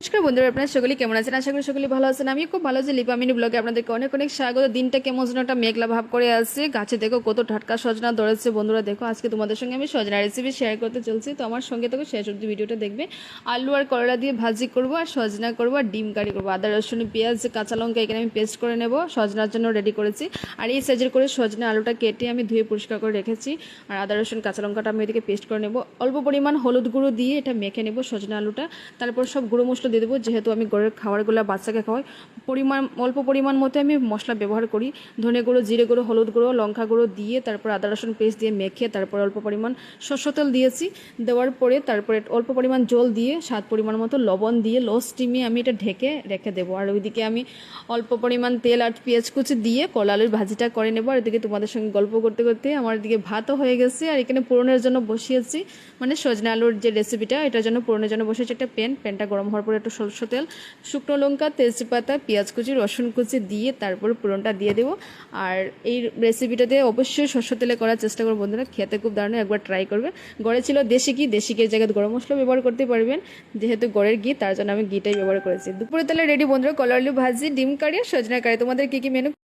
নমস্কার বন্ধুরা, আপনারা সকলেই কেমন আছেন? আশা করি সকলেই ভালো আছেন। আমি খুব ভালো আছি। লিপামিনি ব্লগে আপনাদেরকে অনেক অনেক স্বাগত। দিনটা কেমন যেন একটা মেঘলা ভাব করে আসছে। গাছে দেখো কত টাটকা সজনা ধরেছে। বন্ধুরা দেখো, আজকে তোমাদের সঙ্গে আমি সজনা রেসিপি শেয়ার করতে চলছি। তো আমার সঙ্গে থেকে শেষ অবধি ভিডিওটা দেখবে। আলু আর করলা দিয়ে ভাজি করবো, আর সজনা করবো, আর ডিম কারি করবো। আদা রসুন পেঁয়াজ কাঁচা লঙ্কা এখানে আমি পেস্ট করে নেব, সজনার জন্য রেডি করেছি। আর এই সাইজের করে সজনা আলুটা কেটে আমি ধুয়ে পরিষ্কার করে রেখেছি। আর আদা রসুন কাঁচা লঙ্কাটা আমি এদিকে পেস্ট করে নেব। অল্প পরিমাণ হলুদ গুঁড়ো দিয়ে এটা মেখে নেব সজনা আলুটা। তারপর সব গুঁড়ো মশলা দিয়ে দেবো, যেহেতু আমি ঘরের খাবারগুলো বাচ্চাকে খাওয়াই। অল্প পরিমাণ মতো আমি মশলা ব্যবহার করি। ধনে গুঁড়ো, জিরে গুঁড়ো, হলুদ গুঁড়ো, লঙ্কা গুঁড়ো দিয়ে তারপর আদা রসুন পেস্ট দিয়ে মেখে তারপর অল্প পরিমাণ সরষের তেল দিয়েছি। দেওয়ার পরে তারপরে অল্প পরিমাণ জল দিয়ে স্বাদ পরিমাণ মতো লবণ দিয়ে লো স্টিমে আমি এটা ঢেকে রেখে দেবো। আর ওইদিকে আমি অল্প পরিমাণ তেল আর পেঁয়াজ কুচি দিয়ে করলা আলুর ভাজিটা করে নেবো। আর এদিকে তোমাদের সঙ্গে গল্প করতে করতে আমার এদিকে ভাতও হয়ে গেছে। আর এখানে পোড়নের জন্য বসিয়েছি, মানে সজনা আলুর যে রেসিপিটা, এটার জন্য পোড়নের জন্য বসেছি একটা প্যানটা গরম হওয়ার পরে একটু সরষের তেল, শুকনো লঙ্কা, তেজপাতা, পেঁয়াজ কুচি, রসুন কুচি দিয়ে তারপর ফোড়নটা দিয়ে দেবো। আর এই রেসিপিটাতে অবশ্যই সরষের তেলে করার চেষ্টা করবো বন্ধুরা, খেতে খুব দারুণ, একবার ট্রাই করবে। গড়ে ছিল দেশি ঘিয়ের জায়গায় গরম মশলা ব্যবহার করতে পারবেন, যেহেতু গড়ের ঘি, তার জন্য আমি ঘিটাই ব্যবহার করেছি। দুপুরে তাহলে রেডি বন্ধুরা, কলা আলু ভাজি, ডিম কারি, সজনা কারি। তোমাদের কী কী মেনু